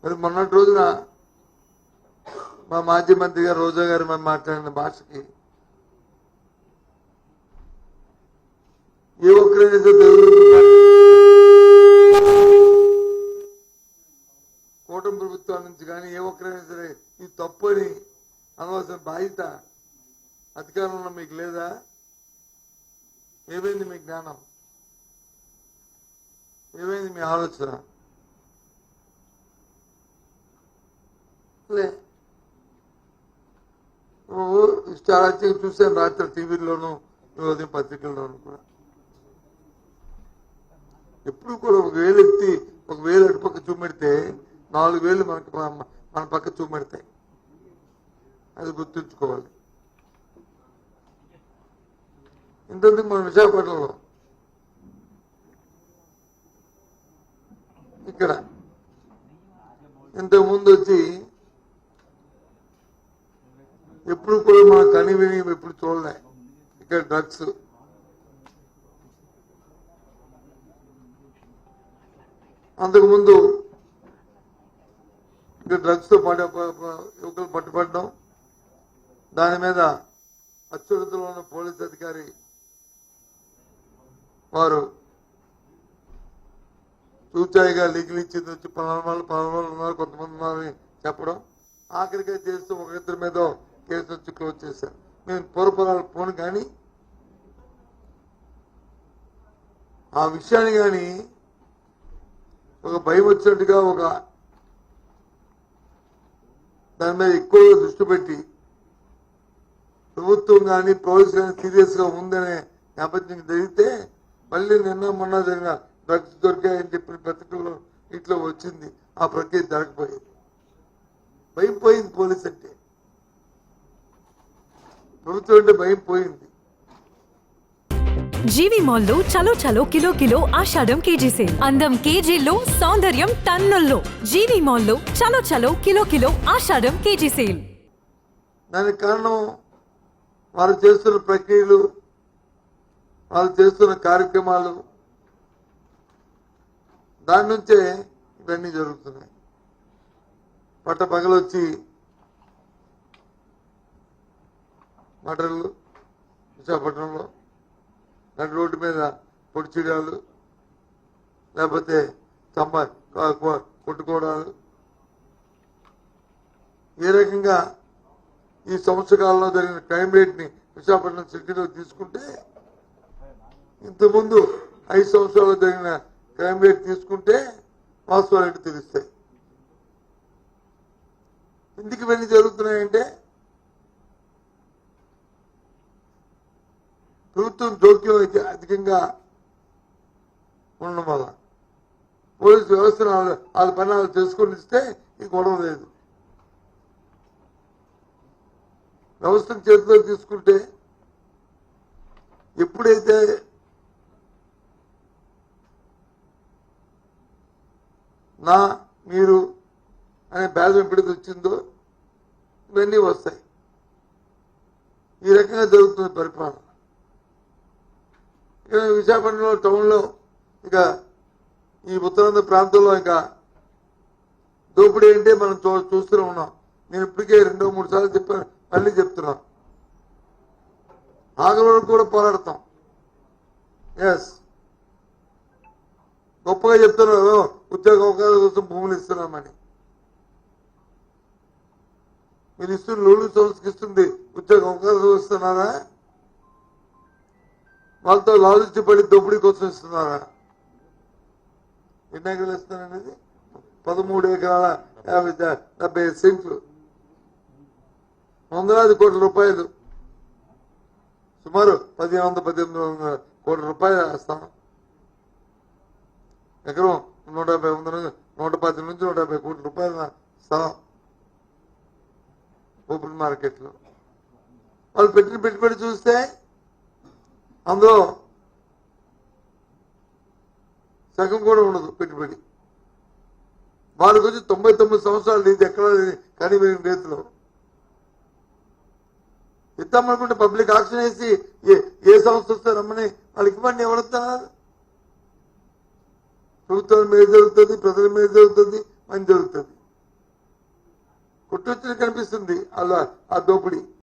మరి మొన్నటి రోజున మా మాజీ మంత్రి గారు రోజా గారు మనం మాట్లాడిన భాషకి ఏ ఒక్కరైనా కూటమి ప్రభుత్వం నుంచి కానీ ఏ ఒక్కరైనా సరే ఇది తప్పు అని అనవలసిన బాధ్యత అధికారంలో మీకు లేదా? ఏమైంది మీ జ్ఞానం? ఏమైంది మీ ఆలోచన? చాలా చూశాను రాత్రి టీవీలోను ఉదయం పత్రికల్లోనూ కూడా. ఎప్పుడు కూడా ఒక వేలు ఎత్తి ఒక వేలు అటుపక్క చూపెడితే 4 వేలు మనకి మన పక్క చూపెడతాయి. అది గుర్తుంచుకోవాలి. ఇంతకు మన విశాఖపట్నంలో ఇక్కడ ఇంతకుముందు వచ్చి ఎప్పుడు కూడా మన కని విని ఎప్పుడు చూడలే ఇక్కడ డ్రగ్స్. అంతకుముందు ఇక్కడ డ్రగ్స్ తో యువకులు పట్టుబడడం, దాని మీద అత్యున్నతలో ఉన్న పోలీస్ అధికారి వారు చూచాయిగా లీగల్ ఇచ్చింది వచ్చి 14 ఉన్నారు, కొంతమంది ఉన్నారని చెప్పడం, ఆఖరిగా చేస్తూ ఒకరిద్దరి మీద కేసు వచ్చి క్లోజ్ చేశారు. మేము పూర్వపరాలు పోను కానీ ఆ విషయాన్ని కానీ ఒక భయం వచ్చినట్టుగా ఒక దాని మీద ఎక్కువగా దృష్టి పెట్టి ప్రభుత్వం కానీ పోలీసు కానీ సీరియస్ గా ఉందనే నేపథ్యం జరిగితే మళ్ళీ నిన్న మొన్న జరిగిన డ్రగ్స్ దొరికాయని చెప్పిన పత్రికల్లో ఇట్లా వచ్చింది. ఆ ప్రక్రియ జరగకపోయింది. భయం పోయింది. పోలీస్ అంటే ప్రభుత్వం అంటే భయం పోయింది. జీవి మాల్లో చలో చలో కిలో కిలో ఆషాఢం కేజీ సేల్. అందం కేజీల్లో, సౌందర్యం టన్నుల్లో. జీవి మాల్లో చలో చలో కిలో కిలో ఆషాఢం కేజీ సేల్. దానికి కారణం వారు చేస్తున్న ప్రక్రియలు, వాళ్ళు చేస్తున్న కార్యక్రమాలు, దాని నుంచే ఇవన్నీ జరుగుతున్నాయి. పట్టపగలొచ్చి మటర్లు విశాఖపట్నంలో నడి రోడ్డు మీద పొడిచిడాలు, లేకపోతే కొట్టుకోవడాలు, ఏ రకంగా ఈ సంవత్సరాల్లో జరిగిన క్రైమ్ రేట్ ని విశాఖపట్నం సిటీలో తీసుకుంటే ఇంతకుముందు 5 సంవత్సరాల్లో జరిగిన క్రైమ్ రేట్ తీసుకుంటే వాస్తవాలు ఏంటి తెలుస్తాయి. ఎందుకు ఇవన్నీ జరుగుతున్నాయంటే ప్రభుత్వం జోక్యం అయితే అధికంగా ఉండడం వల్ల పోలీసు వ్యవస్థను వాళ్ళ పని వాళ్ళు చేసుకొని ఇస్తే ఈ గొడవ లేదు. వ్యవస్థను చేతిలో తీసుకుంటే ఎప్పుడైతే నా మీరు అనే భేదం ఎప్పుడైతే వచ్చిందో ఇవన్నీ వస్తాయి. ఈ రకంగా జరుగుతుంది పరిపాలన. ఇక విశాఖపట్నంలో టౌన్లో ఇక ఈ ఉత్తరాంధ్ర ప్రాంతంలో ఇక దోపిడీ అంటే మనం చూస్తూనే ఉన్నాం. నేను ఇప్పటికే 2-3 సార్లు చెప్పాను, మళ్ళీ చెప్తున్నాం. ఆఖరి వరకు కూడా పోరాడతాం. ఎస్, గొప్పగా చెప్తున్నారు ఉద్యోగ అవకాశాల కోసం భూములు ఇస్తున్నామని. మీరు ఇస్తున్న లూలు సంస్థకి ఇస్తుంది ఉద్యోగ అవకాశాలు ఇస్తున్నారా? వాళ్ళతో లాలూచి పడి దోపిడీ కోసం ఇస్తున్నారా? ఎన్ని ఎకరాలు ఇస్తున్నారనేది 13 ఎకరాల 70 సెంట్లు, 100 కోట్ల రూపాయలు, సుమారు 1700-1800 కోట్ల రూపాయలు వేస్తాం. ఎకరం 150 నుంచి 150 కోట్ల రూపాయల స్థలం ఓపెన్ మార్కెట్ లో. వాళ్ళు పెట్టిన పెట్టుబడి చూస్తే అందులో సగం కూడా ఉండదు పెట్టుబడి. వాళ్ళకి వచ్చి 99 సంవత్సరాలు ఇది ఎక్కడ కానీ రైతులు ఇద్దామనుకుంటే పబ్లిక్ ఆక్షన్ వేసి ఏ సంస్థ వస్తే రమ్మని వాళ్ళకి ఇవ్వండి. ఎవరుతున్నారు? ప్రభుత్వం మీద జరుగుతుంది, ప్రజల మీద జరుగుతుంది, మంచి జరుగుతుంది. కొట్టొచ్చిన కనిపిస్తుంది అలా ఆ దోపిడీ